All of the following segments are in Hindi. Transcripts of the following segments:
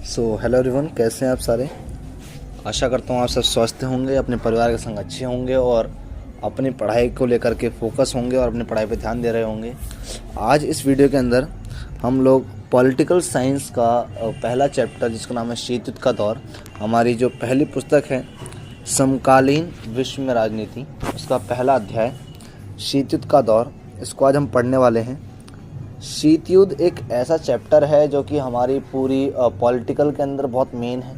हेलो एवरीवन, कैसे हैं आप सारे। आशा करता हूँ आप सब स्वस्थ होंगे, अपने परिवार के संग अच्छे होंगे और अपनी पढ़ाई को लेकर के फोकस होंगे और अपनी पढ़ाई पे ध्यान दे रहे होंगे। आज इस वीडियो के अंदर हम लोग पॉलिटिकल साइंस का पहला चैप्टर, जिसका नाम है शीत युद्ध का दौर, हमारी जो पहली पुस्तक है समकालीन विश्व में राजनीति, उसका पहला अध्याय शीत युद्ध का दौर, इसको आज हम पढ़ने वाले हैं। शीत युद्ध एक ऐसा चैप्टर है जो कि हमारी पूरी पॉलिटिकल के अंदर बहुत मेन है।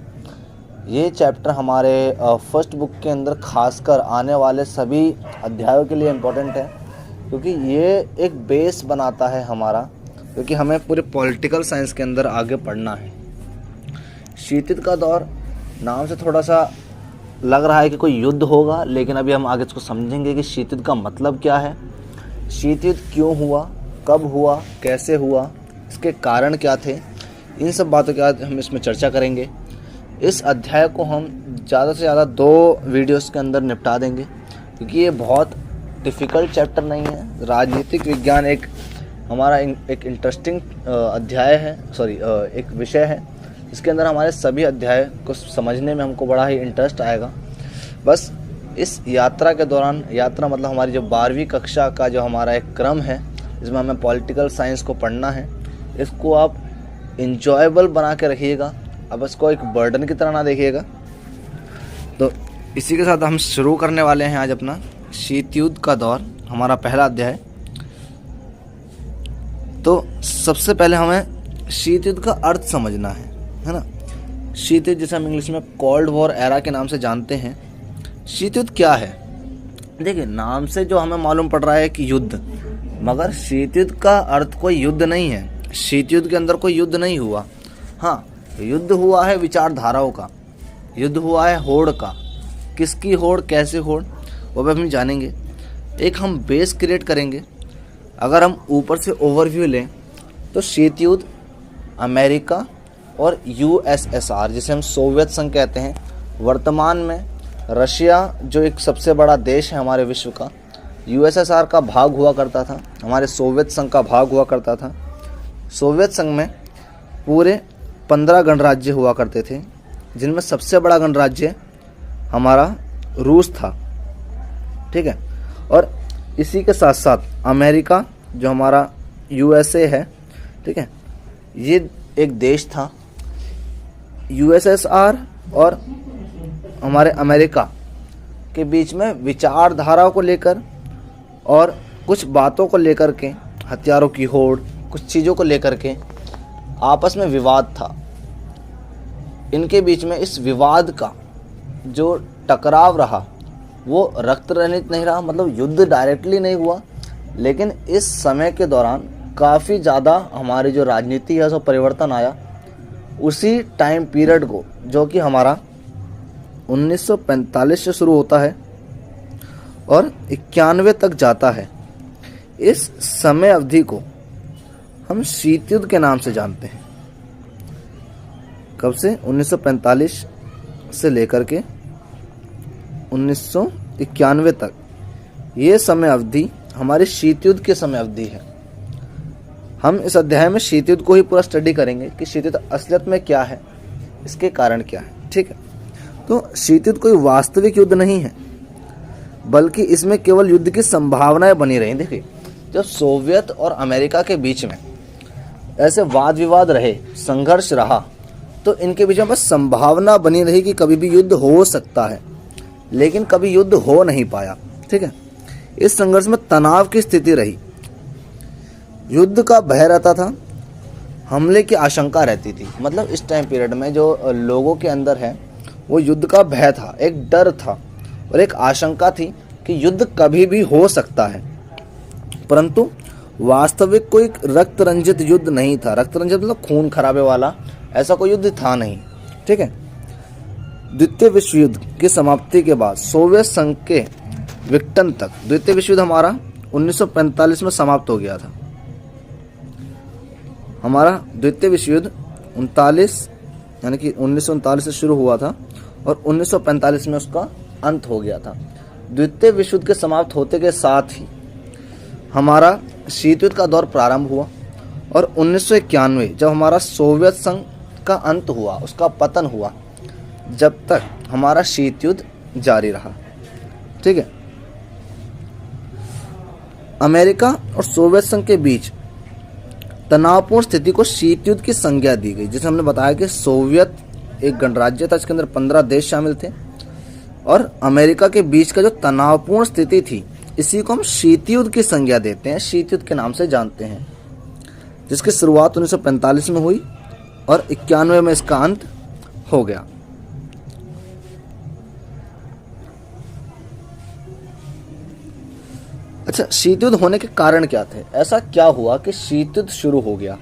ये चैप्टर हमारे फर्स्ट बुक के अंदर खासकर आने वाले सभी अध्यायों के लिए इम्पोर्टेंट है, क्योंकि ये एक बेस बनाता है हमारा, क्योंकि हमें पूरे पॉलिटिकल साइंस के अंदर आगे पढ़ना है। शीत युद्ध का दौर नाम से थोड़ा सा लग रहा है कि कोई युद्ध होगा, लेकिन अभी हम आगे इसको समझेंगे कि शीत युद्ध का मतलब क्या है, शीत युद्ध क्यों हुआ, कब हुआ, कैसे हुआ, इसके कारण क्या थे। इन सब बातों के आज हम इसमें चर्चा करेंगे। इस अध्याय को हम ज़्यादा से ज़्यादा 2 वीडियोस के अंदर निपटा देंगे, क्योंकि ये बहुत डिफ़िकल्ट चैप्टर नहीं है। राजनीतिक विज्ञान एक हमारा एक इंटरेस्टिंग अध्याय है, एक विषय है, जिसके अंदर हमारे सभी अध्याय को समझने में हमको बड़ा ही इंटरेस्ट आएगा। बस इस यात्रा के दौरान, यात्रा मतलब हमारी जो 12वीं कक्षा का जो हमारा एक क्रम है, इसमें हमें पॉलिटिकल साइंस को पढ़ना है, इसको आप इंजॉयबल बना के रखिएगा। अब इसको एक बर्डन की तरह ना देखिएगा। तो इसी के साथ हम शुरू करने वाले हैं आज अपना शीत युद्ध का दौर, हमारा पहला अध्याय। तो सबसे पहले हमें शीत युद्ध का अर्थ समझना है ना। शीत युद्ध, जिसे हम इंग्लिश में कोल्ड वॉर एरा के नाम से जानते हैं। शीत युद्ध क्या है? देखिए, नाम से जो हमें मालूम पड़ रहा है कि युद्ध, मगर शीत युद्ध का अर्थ कोई युद्ध नहीं है। शीत युद्ध के अंदर कोई युद्ध नहीं हुआ। हाँ, युद्ध हुआ है विचारधाराओं का, युद्ध हुआ है होड़ का। किसकी होड़, कैसे होड़, वो भी हम जानेंगे। एक हम बेस क्रिएट करेंगे। अगर हम ऊपर से ओवरव्यू लें तो शीत युद्ध अमेरिका और यूएसएसआर, जिसे हम सोवियत संघ कहते हैं, वर्तमान में रशिया जो एक सबसे बड़ा देश है हमारे विश्व का, यूएसएसआर का भाग हुआ करता था, हमारे सोवियत संघ का भाग हुआ करता था। सोवियत संघ में पूरे 15 गणराज्य हुआ करते थे, जिनमें सबसे बड़ा गणराज्य हमारा रूस था। ठीक है। और इसी के साथ साथ अमेरिका, जो हमारा यूएसए है, ठीक है, ये एक देश था। यूएसएसआर और हमारे अमेरिका के बीच में विचारधाराओं को लेकर और कुछ बातों को लेकर के, हथियारों की होड़, कुछ चीज़ों को लेकर के आपस में विवाद था। इनके बीच में इस विवाद का जो टकराव रहा वो रक्त रहित नहीं रहा, मतलब युद्ध डायरेक्टली नहीं हुआ, लेकिन इस समय के दौरान काफ़ी ज़्यादा हमारी जो राजनीति है उसमें परिवर्तन आया। उसी टाइम पीरियड को, जो कि हमारा 1945 से शुरू होता है और 91 तक जाता है, इस समय अवधि को हम शीत युद्ध के नाम से जानते हैं। कब से? 1945 से लेकर के 1991 तक, ये समय अवधि हमारे शीत युद्ध की समय अवधि है। हम इस अध्याय में शीत युद्ध को ही पूरा स्टडी करेंगे कि शीत युद्ध असलियत में क्या है, इसके कारण क्या है। ठीक है। तो शीत युद्ध कोई वास्तविक युद्ध नहीं है, बल्कि इसमें केवल युद्ध की संभावनाएं बनी रही। देखिए, जब सोवियत और अमेरिका के बीच में ऐसे वाद विवाद रहे, संघर्ष रहा, तो इनके बीच में बस संभावना बनी रही कि कभी भी युद्ध हो सकता है, लेकिन कभी युद्ध हो नहीं पाया। ठीक है। इस संघर्ष में तनाव की स्थिति रही, युद्ध का भय रहता था, हमले की आशंका रहती थी। मतलब इस टाइम पीरियड में जो लोगों के अंदर है वो युद्ध का भय था, एक डर था और एक आशंका थी कि युद्ध कभी भी हो सकता है, परंतु वास्तविक कोई रक्त रंजित युद्ध नहीं था। रक्त रंजित मतलब खून खराबे वाला, ऐसा कोई युद्ध था नहीं। ठीक है। द्वितीय विश्व युद्ध की समाप्ति के बाद सोवियत संघ के विघटन तक, द्वितीय विश्व युद्ध हमारा 1945 में समाप्त हो गया था। हमारा द्वितीय विश्व युद्ध 1939 से शुरू हुआ था और 1945 में उसका अंत हो गया था। द्वितीय विश्व युद्ध के समाप्त होते के साथ ही हमारा शीत युद्ध का दौर प्रारंभ हुआ और 1991 जब हमारा सोवियत संघ उसका अंत हुआ, उसका पतन हुआ, जब तक हमारा शीत युद्ध जारी रहा। ठीक है। अमेरिका और सोवियत संघ के बीच तनावपूर्ण स्थिति को शीत युद्ध की संज्ञा दी गई, जिसे हमने बताया कि सोवियत एक गणराज्य था, इसके अंदर 15 देश शामिल थे, और अमेरिका के बीच का जो तनावपूर्ण स्थिति थी, इसी को हम शीत युद्ध की संज्ञा देते हैं, शीत युद्ध के नाम से जानते हैं, जिसकी शुरुआत 1945 में हुई और 91 में इसका अंत हो गया। अच्छा, शीत युद्ध होने के कारण क्या थे? ऐसा क्या हुआ कि शीत युद्ध शुरू हो गया?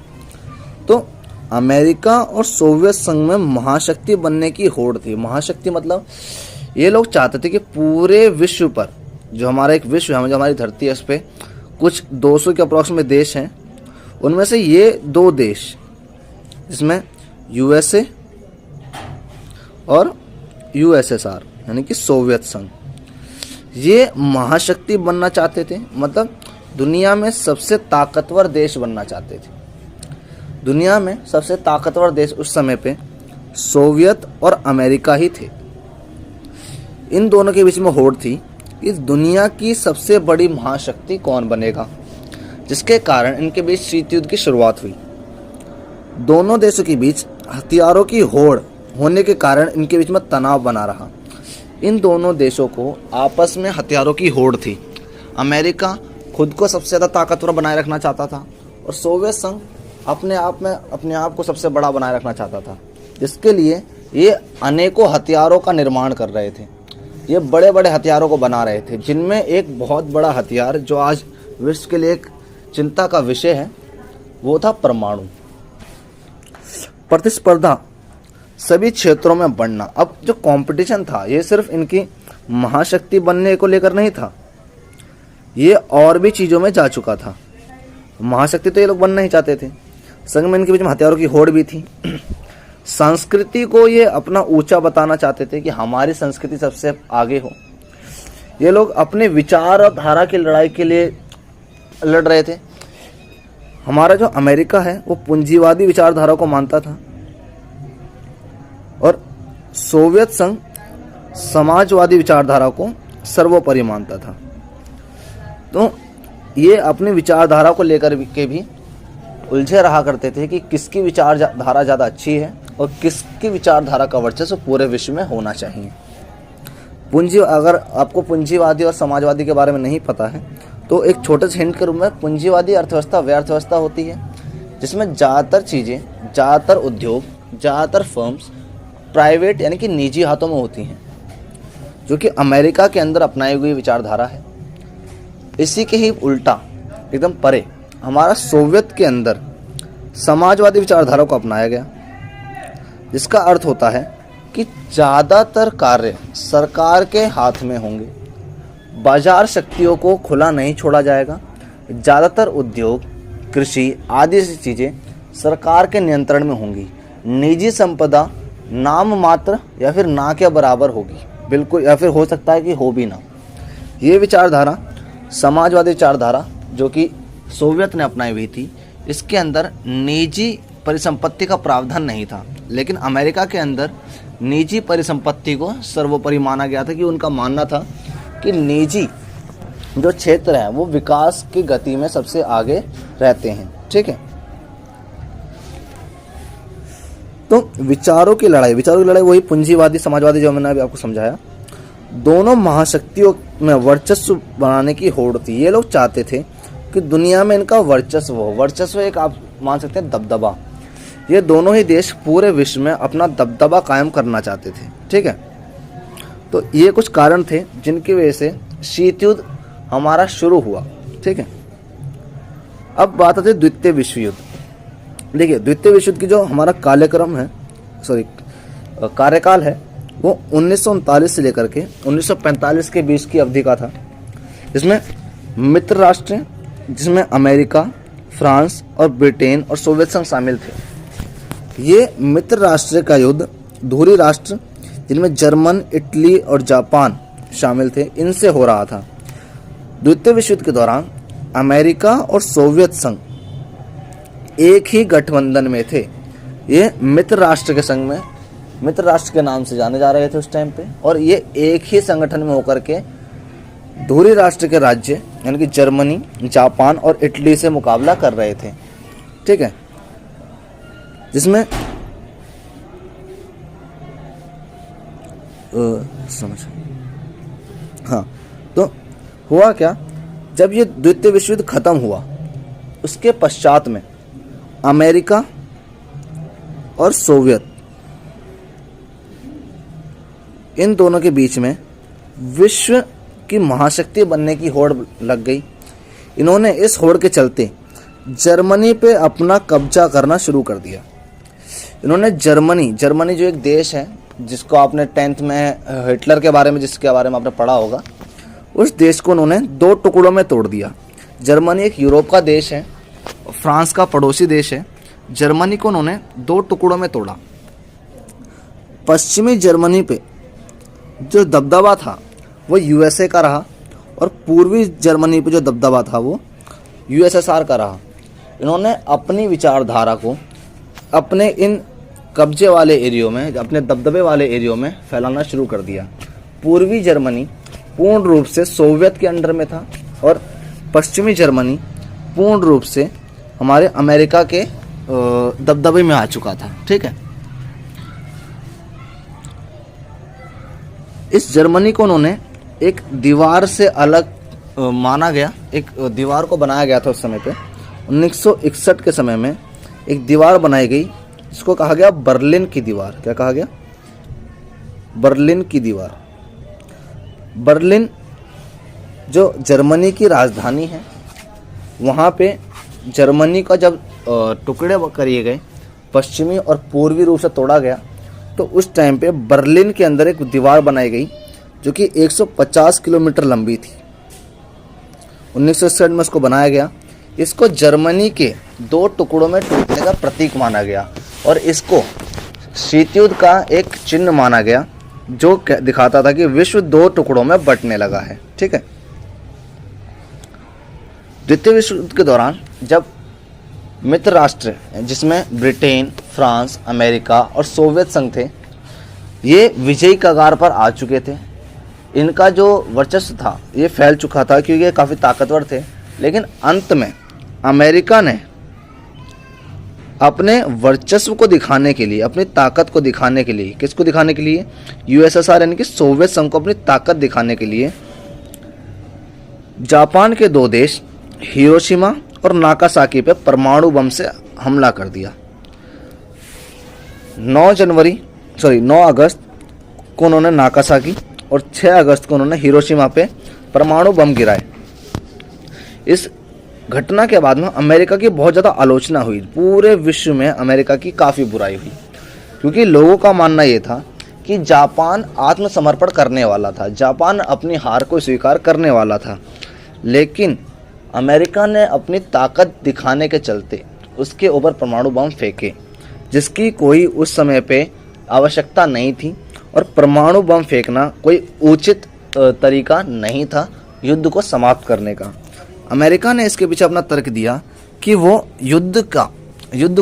तो अमेरिका और सोवियत संघ में महाशक्ति बनने की होड़ थी। महाशक्ति मतलब ये लोग चाहते थे कि पूरे विश्व पर, जो हमारा एक विश्व है, जो हमारी धरती है, उस पर कुछ 200 के अप्रॉक्सिमेट देश हैं, उनमें से ये 2 देश, जिसमें यूएसए और यूएसएसआर यानी कि सोवियत संघ, ये महाशक्ति बनना चाहते थे। मतलब दुनिया में सबसे ताकतवर देश बनना चाहते थे। दुनिया में सबसे ताकतवर देश उस समय पे सोवियत और अमेरिका ही थे। इन दोनों के बीच में होड़ थी कि दुनिया की सबसे बड़ी महाशक्ति कौन बनेगा, जिसके कारण इनके बीच शीत युद्ध की शुरुआत हुई। दोनों देशों के बीच हथियारों की होड़ होने के कारण इनके बीच में तनाव बना रहा। इन दोनों देशों को आपस में हथियारों की होड़ थी। अमेरिका खुद को सबसे ज़्यादा ताकतवर बनाए रखना चाहता था और सोवियत संघ अपने आप को सबसे बड़ा बनाए रखना चाहता था, जिसके लिए ये अनेकों हथियारों का निर्माण कर रहे थे। ये बड़े बड़े हथियारों को बना रहे थे, जिनमें एक बहुत बड़ा हथियार जो आज विश्व के लिए एक चिंता का विषय है, वो था परमाणु। प्रतिस्पर्धा सभी क्षेत्रों में बढ़ना। अब जो कंपटीशन था, ये सिर्फ इनकी महाशक्ति बनने को लेकर नहीं था, ये और भी चीज़ों में जा चुका था। महाशक्ति तो ये लोग बनना ही चाहते थे, संग में इनके बीच में हथियारों की होड़ भी थी। संस्कृति को ये अपना ऊंचा बताना चाहते थे कि हमारी संस्कृति सबसे आगे हो। ये लोग अपने विचार और धारा की लड़ाई के लिए लड़ रहे थे। हमारा जो अमेरिका है वो पूंजीवादी विचारधारा को मानता था और सोवियत संघ समाजवादी विचारधारा को सर्वोपरि मानता था। तो ये अपनी विचारधारा को लेकर के भी उलझे रहा करते थे कि किसकी विचारधारा ज़्यादा अच्छी है और किसकी विचारधारा का वर्चस्व पूरे विश्व में होना चाहिए। अगर आपको पूंजीवादी और समाजवादी के बारे में नहीं पता है तो एक छोटे से हिंट के रूप में, पूंजीवादी अर्थव्यवस्था वह अर्थव्यवस्था होती है जिसमें ज़्यादातर चीज़ें, ज़्यादातर उद्योग, ज़्यादातर फर्म्स प्राइवेट यानी कि निजी हाथों में होती हैं, जो कि अमेरिका के अंदर अपनाई हुई विचारधारा है। इसी के ही उल्टा एकदम परे हमारा सोवियत के अंदर समाजवादी विचारधारा को अपनाया गया, जिसका अर्थ होता है कि ज़्यादातर कार्य सरकार के हाथ में होंगे, बाजार शक्तियों को खुला नहीं छोड़ा जाएगा, ज़्यादातर उद्योग, कृषि आदि सी चीज़ें सरकार के नियंत्रण में होंगी, निजी संपदा नाम मात्र या फिर ना के बराबर होगी बिल्कुल, या फिर हो सकता है कि हो भी ना। ये विचारधारा, समाजवादी विचारधारा जो कि सोवियत ने अपनाई हुई थी, इसके अंदर निजी परिसंपत्ति का प्रावधान नहीं था, लेकिन अमेरिका के अंदर निजी परिसंपत्ति को सर्वोपरि माना गया था कि उनका मानना था कि निजी जो क्षेत्र हैं वो विकास की गति में सबसे आगे रहते हैं। ठीक है। तो विचारों की लड़ाई वही पूंजीवादी समाजवादी जो मैंने अभी आपको समझाया, दोनों महाशक्तियों में वर्चस्व बनाने की होड़ थी। ये लोग चाहते थे कि दुनिया में इनका वर्चस्व हो। वर्चस्व एक आप मान सकते हैं दबदबा। ये दोनों ही देश पूरे विश्व में अपना दबदबा कायम करना चाहते थे। ठीक है। तो ये कुछ कारण थे जिनकी वजह से शीत युद्ध हमारा शुरू हुआ। ठीक है। अब बात आती है द्वितीय विश्व युद्ध। देखिए, द्वितीय विश्व युद्ध की जो हमारा कार्यकाल है वो 1939 से लेकर के 1945 के बीच की अवधि का था, जिसमें मित्र राष्ट्र, जिसमें अमेरिका, फ्रांस और ब्रिटेन और सोवियत संघ शामिल थे। ये मित्र राष्ट्र का युद्ध धुरी राष्ट्र, जिनमें जर्मन, इटली और जापान शामिल थे, इनसे हो रहा था। द्वितीय विश्व युद्ध के दौरान अमेरिका और सोवियत संघ एक ही गठबंधन में थे, ये मित्र राष्ट्र के संघ में, मित्र राष्ट्र के नाम से जाने जा रहे थे उस टाइम पे, और ये एक ही संगठन में होकर के धुरी राष्ट्र के राज्य यानी कि जर्मनी, जापान और इटली से मुकाबला कर रहे थे। ठीक है, जिसमें समझ, हाँ, तो हुआ क्या, जब ये द्वितीय विश्व युद्ध खत्म हुआ उसके पश्चात में अमेरिका और सोवियत, इन दोनों के बीच में विश्व की महाशक्ति बनने की होड़ लग गई। इन्होंने इस होड़ के चलते जर्मनी पे अपना कब्जा करना शुरू कर दिया। इन्होंने जर्मनी जो एक देश है जिसको आपने 10th में हिटलर के बारे में, जिसके बारे में आपने पढ़ा होगा, उस देश को उन्होंने 2 टुकड़ों में तोड़ दिया। जर्मनी एक यूरोप का देश है, फ्रांस का पड़ोसी देश है। जर्मनी को उन्होंने 2 टुकड़ों में तोड़ा। पश्चिमी जर्मनी पे जो दबदबा था वो यूएसए का रहा, और पूर्वी जर्मनी पे जो दबदबा था वो यूएसएसआर का रहा। इन्होंने अपनी विचारधारा को अपने इन कब्जे वाले एरियो में, अपने दबदबे वाले एरियो में फैलाना शुरू कर दिया। पूर्वी जर्मनी पूर्ण रूप से सोवियत के अंडर में था, और पश्चिमी जर्मनी पूर्ण रूप से हमारे अमेरिका के दबदबे में आ चुका था। ठीक है, इस जर्मनी को उन्होंने एक दीवार से अलग माना गया, एक दीवार को बनाया गया था उस समय पे। 1961 के समय में एक दीवार बनाई गई जिसको कहा गया बर्लिन की दीवार। क्या कहा गया? बर्लिन की दीवार। बर्लिन जो जर्मनी की राजधानी है, वहाँ पे जर्मनी का जब टुकड़े करिए गए, पश्चिमी और पूर्वी रूप से तोड़ा गया, तो उस टाइम पे बर्लिन के अंदर एक दीवार बनाई गई जो कि 150 किलोमीटर लंबी थी। 1961 में इसको बनाया गया। इसको जर्मनी के 2 टुकड़ों में टूटने का प्रतीक माना गया, और इसको शीत युद्ध का एक चिन्ह माना गया जो दिखाता था कि विश्व 2 टुकड़ों में बंटने लगा है। ठीक है, द्वितीय विश्व युद्ध के दौरान जब मित्र राष्ट्र जिसमें ब्रिटेन, फ्रांस, अमेरिका और सोवियत संघ थे, ये विजयी कगार पर आ चुके थे। इनका जो वर्चस्व था ये फैल चुका था क्योंकि ये काफ़ी ताकतवर थे। लेकिन अंत में अमेरिका ने अपने वर्चस्व को दिखाने के लिए, अपनी ताकत को दिखाने के लिए, किसको दिखाने के लिए? यूएसएसआर यानी कि सोवियत संघ को अपनी ताकत दिखाने के लिए जापान के 2 देश हिरोशिमा और नागासाकी पे परमाणु बम से हमला कर दिया। 9 अगस्त को उन्होंने नागासाकी और 6 अगस्त को उन्होंने हिरोशिमा पे परमाणु बम गिराए। इस घटना के बाद में अमेरिका की बहुत ज़्यादा आलोचना हुई। पूरे विश्व में अमेरिका की काफ़ी बुराई हुई, क्योंकि लोगों का मानना ये था कि जापान आत्मसमर्पण करने वाला था, जापान अपनी हार को स्वीकार करने वाला था। लेकिन अमेरिका ने अपनी ताकत दिखाने के चलते उसके ऊपर परमाणु बम फेंके, जिसकी कोई उस समय पे आवश्यकता नहीं थी, और परमाणु बम फेंकना कोई उचित तरीका नहीं था युद्ध को समाप्त करने का। अमेरिका ने इसके पीछे अपना तर्क दिया कि वो युद्ध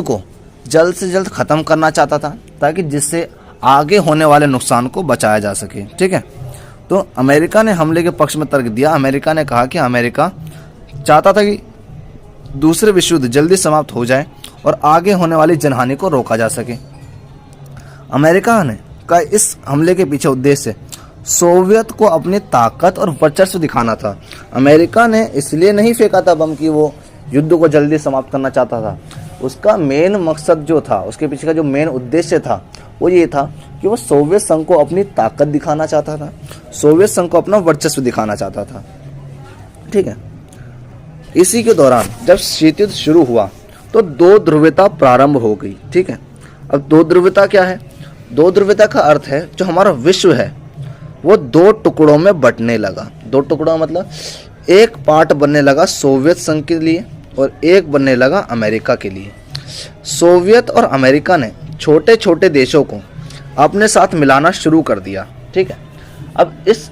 को जल्द से जल्द ख़त्म करना चाहता था, ताकि जिससे आगे होने वाले नुकसान को बचाया जा सके। ठीक है, तो अमेरिका ने हमले के पक्ष में तर्क दिया। अमेरिका ने कहा कि अमेरिका चाहता था कि दूसरे विश्व युद्ध जल्दी समाप्त हो जाए और आगे होने वाली जनहानि को रोका जा सके। अमेरिका ने का इस हमले के पीछे उद्देश्य सोवियत को अपनी ताकत और वर्चस्व दिखाना था। अमेरिका ने इसलिए नहीं फेंका था बम कि वो युद्ध को जल्दी समाप्त करना चाहता था। उसका मेन मकसद जो था, उसके पीछे का जो मेन उद्देश्य था, वो ये था कि वो सोवियत संघ को अपनी ताकत दिखाना चाहता था, सोवियत संघ को अपना वर्चस्व दिखाना चाहता था। ठीक है, इसी के दौरान जब शीत युद्ध शुरू हुआ तो 2 ध्रुवीयता प्रारंभ हो गई। ठीक है, अब 2 ध्रुवीयता क्या है? 2 ध्रुवीयता का अर्थ है जो हमारा विश्व है वो 2 टुकड़ों में बंटने लगा। 2 टुकड़ों मतलब एक पार्ट बनने लगा सोवियत संघ के लिए और एक बनने लगा अमेरिका के लिए। सोवियत और अमेरिका ने छोटे छोटे देशों को अपने साथ मिलाना शुरू कर दिया। ठीक है, अब इस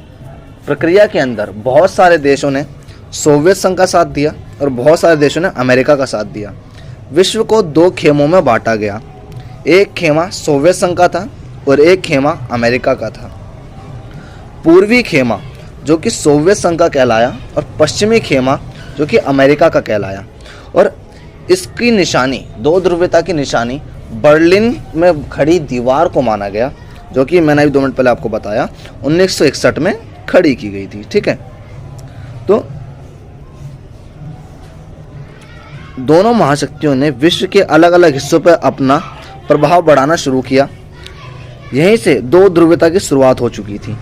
प्रक्रिया के अंदर बहुत सारे देशों ने सोवियत संघ का साथ दिया और बहुत सारे देशों ने अमेरिका का साथ दिया। विश्व को 2 खेमों में बांटा गया। एक खेमा सोवियत संघ का था और एक खेमा अमेरिका का था। पूर्वी खेमा जो कि सोवियत संघ का कहलाया और पश्चिमी खेमा जो कि अमेरिका का कहलाया। और इसकी निशानी, दो ध्रुवीयता की निशानी बर्लिन में खड़ी दीवार को माना गया, जो कि मैंने अभी 2 मिनट पहले आपको बताया 1961 में खड़ी की गई थी। ठीक है, तो दोनों महाशक्तियों ने विश्व के अलग अलग हिस्सों पर अपना प्रभाव बढ़ाना शुरू किया। यहीं से दो ध्रुवीयता की शुरुआत हो चुकी थी।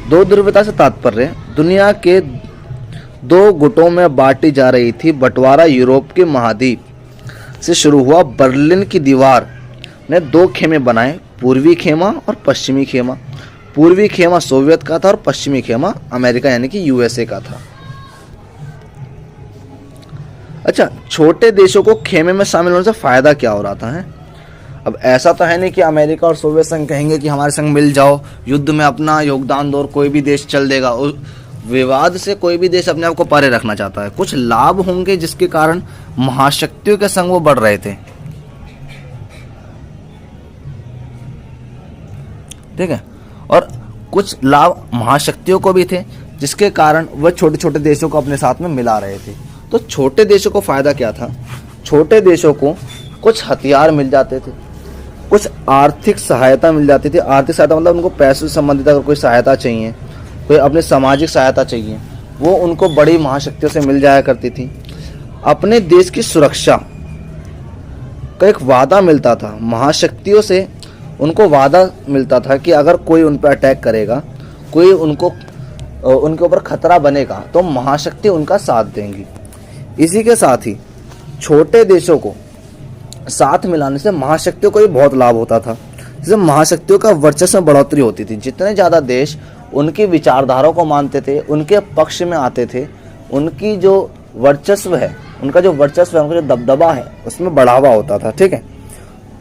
दो ध्रुवीयता से तात्पर्य दुनिया के 2 गुटों में बांटी जा रही थी। बंटवारा यूरोप के महाद्वीप से शुरू हुआ। बर्लिन की दीवार ने 2 खेमे बनाए, पूर्वी खेमा और पश्चिमी खेमा। पूर्वी खेमा सोवियत का था और पश्चिमी खेमा अमेरिका यानी कि यूएसए का था। अच्छा, छोटे देशों को खेमे में शामिल होने से फायदा क्या हो रहा है? अब ऐसा तो है नहीं कि अमेरिका और सोवियत संघ कहेंगे कि हमारे संग मिल जाओ, युद्ध में अपना योगदान दो और कोई भी देश चल देगा। विवाद से कोई भी देश अपने आप को परे रखना चाहता है। कुछ लाभ होंगे जिसके कारण महाशक्तियों के संग वो बढ़ रहे थे। ठीक है, और कुछ लाभ महाशक्तियों को भी थे जिसके कारण वह छोटे छोटे देशों को अपने साथ में मिला रहे थे। तो छोटे देशों को फायदा क्या था? छोटे देशों को कुछ हथियार मिल जाते थे, कुछ आर्थिक सहायता मिल जाती थी। आर्थिक सहायता मतलब उनको पैसे से संबंधित अगर कोई सहायता चाहिए, कोई अपनी सामाजिक सहायता चाहिए, वो उनको बड़ी महाशक्तियों से मिल जाया करती थी। अपने देश की सुरक्षा का एक वादा मिलता था महाशक्तियों से। उनको वादा मिलता था कि अगर कोई उन पर अटैक करेगा, कोई उनके ऊपर खतरा बनेगा, तो महाशक्ति उनका साथ देंगी। इसी के साथ ही छोटे देशों को साथ मिलाने से महाशक्तियों को भी बहुत लाभ होता था। जैसे महाशक्तियों का वर्चस्व में बढ़ोतरी होती थी। जितने ज़्यादा देश उनकी विचारधारा को मानते थे, उनके पक्ष में आते थे, उनकी जो वर्चस्व है, उनका जो दबदबा है, उसमें बढ़ावा होता था। ठीक है,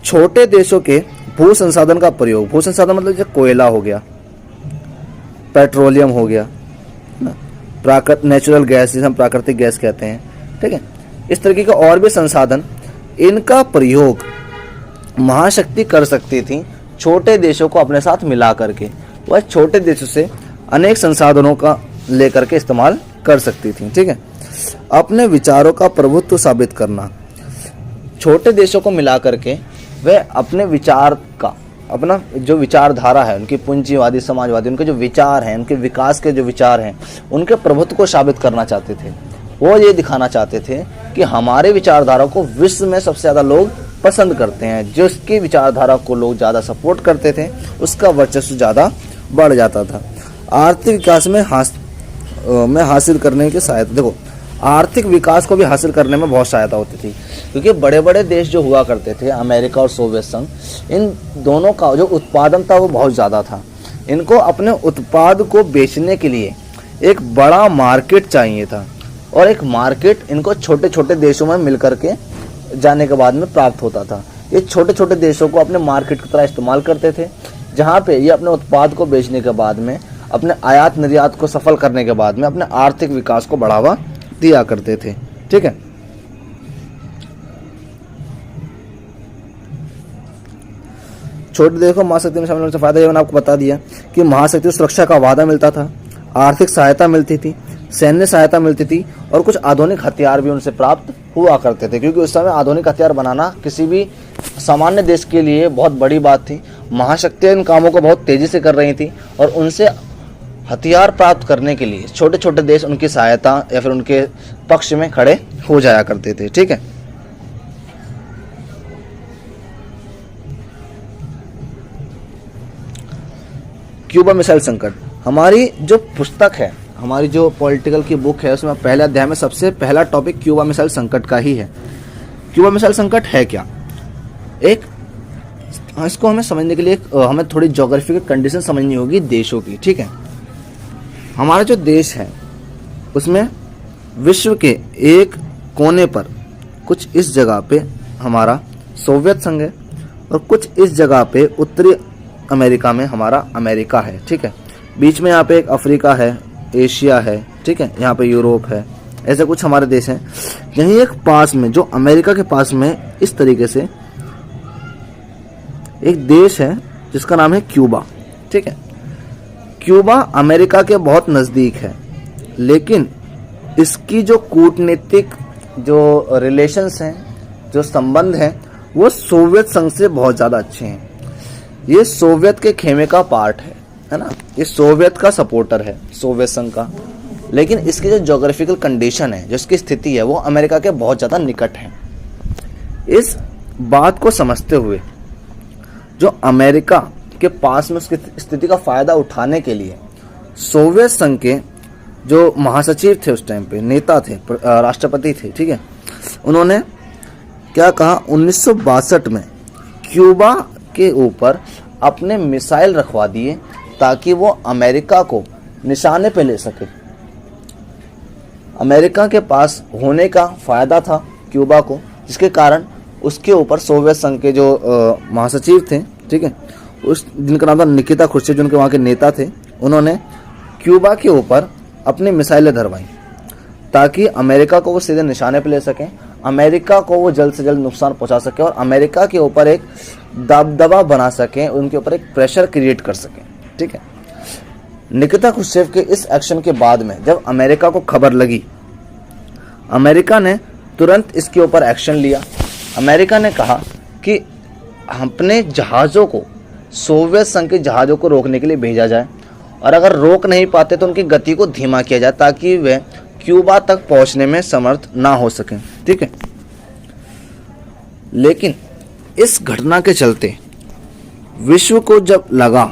छोटे देशों के भू संसाधन का प्रयोग, भू संसाधन मतलब जैसे कोयला हो गया, पेट्रोलियम हो गया, नेचुरल गैस जिसे हम प्राकृतिक गैस कहते हैं। ठीक है, इस तरीके के और भी संसाधन, इनका प्रयोग महाशक्ति कर सकती थी छोटे देशों को अपने साथ मिला करके। वह छोटे देशों से अनेक संसाधनों का लेकर के इस्तेमाल कर सकती थी। ठीक है, अपने विचारों का प्रभुत्व साबित करना, छोटे देशों को मिला करके वह अपने विचार का, अपना जो विचारधारा है, उनकी पूंजीवादी समाजवादी उनके जो विचार हैं, उनके विकास के जो विचार हैं, उनके प्रभुत्व को साबित करना चाहते थे। वो ये दिखाना चाहते थे कि हमारे विचारधारा को विश्व में सबसे ज़्यादा लोग पसंद करते हैं। जिसकी विचारधारा को लोग ज़्यादा सपोर्ट करते थे, उसका वर्चस्व ज़्यादा बढ़ जाता था। आर्थिक विकास में हासिल करने की सहायता, देखो आर्थिक विकास को भी हासिल करने में बहुत सहायता होती थी, क्योंकि बड़े बड़े देश जो हुआ करते थे, अमेरिका और सोवियत संघ, इन दोनों का जो उत्पादन था वो बहुत ज़्यादा था। इनको अपने उत्पाद को बेचने के लिए एक बड़ा मार्केट चाहिए था, और एक मार्केट इनको छोटे छोटे देशों में मिल करके जाने के बाद में प्राप्त होता था। ये छोटे छोटे देशों को अपने मार्केट की तरह इस्तेमाल करते थे, जहाँ पे ये अपने उत्पाद को बेचने के बाद में, अपने आयात निर्यात को सफल करने के बाद में अपने आर्थिक विकास को बढ़ावा दिया करते थे। ठीक है, छोटे देशों को महाशक्ति में शामिल होने से फायदा ये मैंने आपको बता दिया कि महाशक्ति सुरक्षा का वादा मिलता था, आर्थिक सहायता मिलती थी, सैन्य सहायता मिलती थी, और कुछ आधुनिक हथियार भी उनसे प्राप्त हुआ करते थे, क्योंकि उस समय आधुनिक हथियार बनाना किसी भी सामान्य देश के लिए बहुत बड़ी बात थी। महाशक्तियाँ इन कामों को बहुत तेजी से कर रही थी, और उनसे हथियार प्राप्त करने के लिए छोटे छोटे देश उनकी सहायता या फिर उनके पक्ष में खड़े हो जाया करते थे। ठीक है, क्यूबा मिसाइल संकट, हमारी जो पुस्तक है, हमारी जो पॉलिटिकल की बुक है, उसमें पहले अध्याय में सबसे पहला टॉपिक क्यूबा मिसाइल संकट का ही है। क्यूबा मिसाइल संकट है क्या? इसको हमें समझने के लिए हमें थोड़ी ज्योग्राफिकल कंडीशन समझनी होगी देशों की। ठीक है, हमारा जो देश है उसमें विश्व के एक कोने पर कुछ इस जगह पे हमारा सोवियत संघ है, और कुछ इस जगह पे उत्तरी अमेरिका में हमारा अमेरिका है। ठीक है, बीच में यहाँ पे एक अफ्रीका है, एशिया है। ठीक है, यहाँ पे यूरोप है। ऐसे कुछ हमारे देश हैं। यहीं एक पास में, जो अमेरिका के पास में इस तरीके से एक देश है जिसका नाम है क्यूबा। ठीक है, क्यूबा अमेरिका के बहुत नज़दीक है, लेकिन इसकी जो कूटनीतिक जो रिलेशंस हैं, जो संबंध हैं, वो सोवियत संघ से बहुत ज़्यादा अच्छे हैं। ये सोवियत के खेमे का पार्ट है ना, ये सोवियत का सपोर्टर है, सोवियत संघ का। लेकिन इसकी जो ज्योग्राफिकल कंडीशन है, जो इसकी स्थिति है, वो अमेरिका के बहुत ज़्यादा निकट है। इस बात को समझते हुए जो अमेरिका के पास में उसकी स्थिति का फ़ायदा उठाने के लिए सोवियत संघ के जो महासचिव थे उस टाइम पे, नेता थे, राष्ट्रपति थे, ठीक है, उन्होंने क्या कहा, 1962 में क्यूबा के ऊपर अपने मिसाइल रखवा दिए ताकि वो अमेरिका को निशाने पे ले सके। अमेरिका के पास होने का फ़ायदा था क्यूबा को, जिसके कारण उसके ऊपर सोवियत संघ के जो महासचिव थे, ठीक है, उस जिनका नाम था निकिता खुर्शीव, जिनके वहाँ के नेता थे, उन्होंने क्यूबा के ऊपर अपनी मिसाइलें धरवाई ताकि अमेरिका को वो सीधे निशाने पे ले सकें, अमेरिका को वो जल्द से जल्द नुकसान पहुंचा सके और अमेरिका के ऊपर एक दबदबा बना सकें, उनके ऊपर एक प्रेशर क्रिएट कर सकें। ठीक है, निकिता खुर्शीव के इस एक्शन के बाद में जब अमेरिका को खबर लगी, अमेरिका ने तुरंत इसके ऊपर एक्शन लिया। अमेरिका ने कहा कि अपने जहाज़ों को, सोवियत संघ के जहाज़ों को रोकने के लिए भेजा जाए, और अगर रोक नहीं पाते तो उनकी गति को धीमा किया जाए ताकि वे क्यूबा तक पहुंचने में समर्थ ना हो सकें। ठीक है, लेकिन इस घटना के चलते विश्व को जब लगा,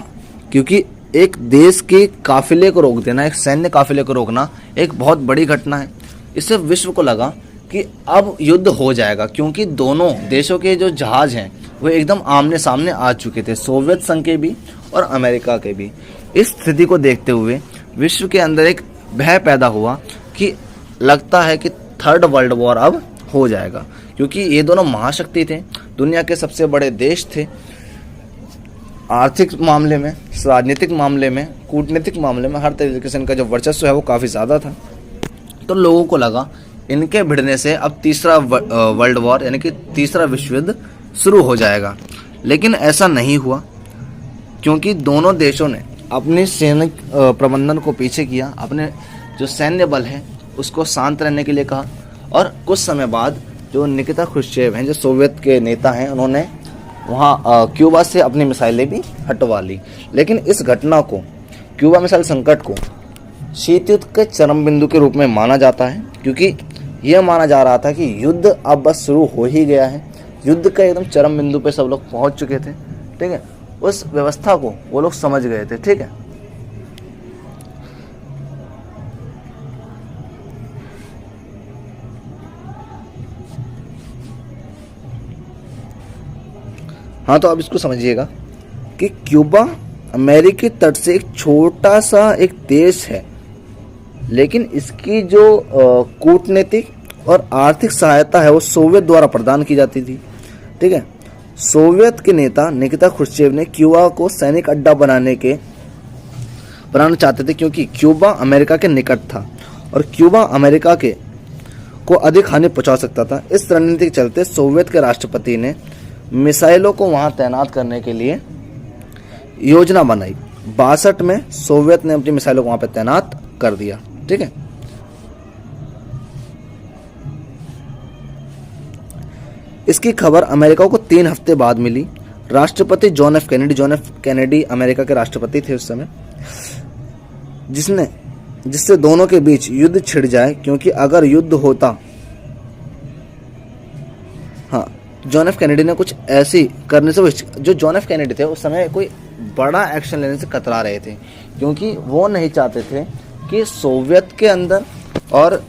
क्योंकि एक देश के काफिले को रोक देना, एक सैन्य काफिले को रोकना एक बहुत बड़ी घटना है, इससे विश्व को लगा कि अब युद्ध हो जाएगा, क्योंकि दोनों देशों के जो जहाज हैं वो एकदम आमने सामने आ चुके थे, सोवियत संघ के भी और अमेरिका के भी। इस स्थिति को देखते हुए विश्व के अंदर एक भय पैदा हुआ कि लगता है कि थर्ड वर्ल्ड वॉर अब हो जाएगा, क्योंकि ये दोनों महाशक्ति थे, दुनिया के सबसे बड़े देश थे, आर्थिक मामले में, राजनीतिक मामले में, कूटनीतिक मामले में, हर तरीके से इनका जो वर्चस्व है वो काफ़ी ज़्यादा था। तो लोगों को लगा इनके भिड़ने से अब तीसरा वर्ल्ड वॉर यानी कि तीसरा विश्व युद्ध शुरू हो जाएगा। लेकिन ऐसा नहीं हुआ, क्योंकि दोनों देशों ने अपने सैनिक प्रबंधन को पीछे किया, अपने जो सैन्य बल है उसको शांत रहने के लिए कहा, और कुछ समय बाद जो निकिता खुर्शीव हैं, जो सोवियत के नेता हैं, उन्होंने वहाँ क्यूबा से अपनी मिसाइलें भी हटवा ली। लेकिन इस घटना को, क्यूबा मिसाइल संकट को शीत युद्ध के चरम बिंदु के रूप में माना जाता है, क्योंकि यह माना जा रहा था कि युद्ध अब बस शुरू हो ही गया है, युद्ध का एकदम चरम बिंदु पे सब लोग पहुंच चुके थे। ठीक है, उस व्यवस्था को वो लोग समझ गए थे। ठीक है, हाँ, तो अब इसको समझिएगा कि क्यूबा अमेरिकी तट से एक छोटा सा एक देश है, लेकिन इसकी जो कूटनीतिक और आर्थिक सहायता है वो सोवियत द्वारा प्रदान की जाती थी। ठीक है, सोवियत के नेता निकिता खुर्शीव ने क्यूबा को सैनिक अड्डा बनाना चाहते थे, क्योंकि क्यूबा अमेरिका के निकट था और क्यूबा अमेरिका के को अधिक हानि पहुंचा सकता था। इस रणनीति के चलते सोवियत के राष्ट्रपति ने मिसाइलों को वहां तैनात करने के लिए योजना बनाई। 62 में सोवियत ने अपनी मिसाइलों को वहां पर तैनात कर दिया। ठीक है, इसकी खबर अमेरिका को 3 हफ्ते बाद मिली। राष्ट्रपति जॉन एफ कैनेडी अमेरिका के राष्ट्रपति थे उस समय, जिससे दोनों के बीच युद्ध छिड़ जाए, क्योंकि अगर युद्ध होता, हाँ, जॉन एफ कैनेडी ने कुछ ऐसी करने से, जो जॉन एफ कैनेडी थे उस समय कोई बड़ा एक्शन लेने से कतरा रहे थे, क्योंकि वो नहीं चाहते थे कि सोवियत के अंदर और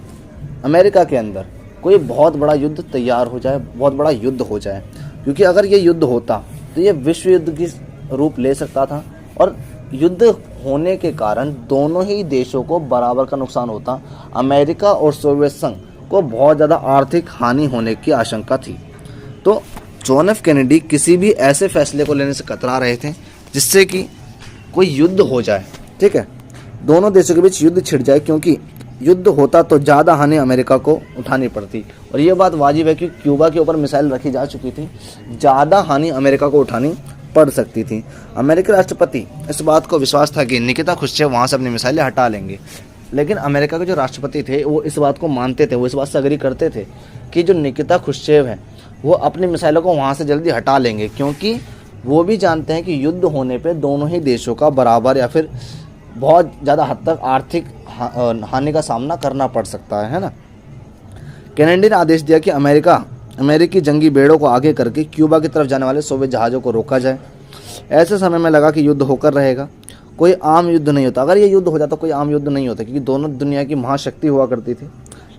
अमेरिका के अंदर कोई बहुत बड़ा युद्ध तैयार हो जाए, बहुत बड़ा युद्ध हो जाए, क्योंकि अगर ये युद्ध होता तो ये विश्व युद्ध की रूप ले सकता था, और युद्ध होने के कारण दोनों ही देशों को बराबर का नुकसान होता। अमेरिका और सोवियत संघ को बहुत ज़्यादा आर्थिक हानि होने की आशंका थी। तो जॉन एफ कैनेडी किसी भी ऐसे फैसले को लेने से कतरा रहे थे जिससे कि कोई युद्ध हो जाए। ठीक है, दोनों देशों के बीच युद्ध छिड़ जाए, क्योंकि युद्ध होता तो ज़्यादा हानि अमेरिका को उठानी पड़ती, और ये बात वाजिब है कि क्यूबा के ऊपर मिसाइल रखी जा चुकी थी, ज़्यादा हानि अमेरिका को उठानी पड़ सकती थी। अमेरिकी राष्ट्रपति इस बात को विश्वास था कि निकिता खुश्चेव वहाँ से अपनी मिसाइलें हटा लेंगे, लेकिन अमेरिका के जो राष्ट्रपति थे वो इस बात को मानते थे, वो इस बात से अग्री करते थे कि जो निकिता खुश्चेव है वो अपनी मिसाइलों को वहाँ से जल्दी हटा लेंगे, क्योंकि वो भी जानते हैं कि युद्ध होने पे दोनों ही देशों का बराबर या फिर बहुत ज़्यादा हद तक आर्थिक हानि का सामना करना पड़ सकता है ना। कैनेडी ने आदेश दिया कि अमेरिकी जंगी बेड़ों को आगे करके क्यूबा की तरफ जाने वाले सोवियत जहाज़ों को रोका जाए। ऐसे समय में लगा कि युद्ध होकर रहेगा, कोई आम युद्ध नहीं होता। अगर ये युद्ध हो जाता कोई आम युद्ध नहीं होता, क्योंकि दोनों दुनिया की महाशक्ति हुआ करती थी,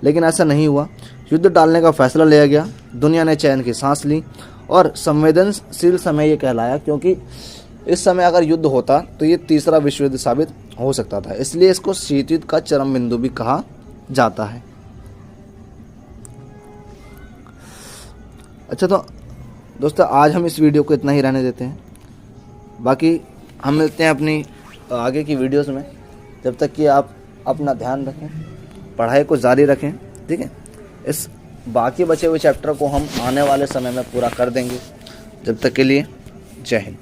लेकिन ऐसा नहीं हुआ। युद्ध टालने का फैसला लिया गया, दुनिया ने चैन की सांस ली और संवेदनशील समय ये कहलाया, क्योंकि इस समय अगर युद्ध होता तो ये तीसरा विश्व युद्ध साबित हो सकता था, इसलिए इसको शीत युद्ध का चरम बिंदु भी कहा जाता है। अच्छा, तो दोस्तों आज हम इस वीडियो को इतना ही रहने देते हैं, बाकी हम मिलते हैं अपनी आगे की वीडियोस में। जब तक कि आप अपना ध्यान रखें, पढ़ाई को जारी रखें, ठीक है। इस बाकी बचे हुए चैप्टर को हम आने वाले समय में पूरा कर देंगे। जब तक के लिए जय हिंद।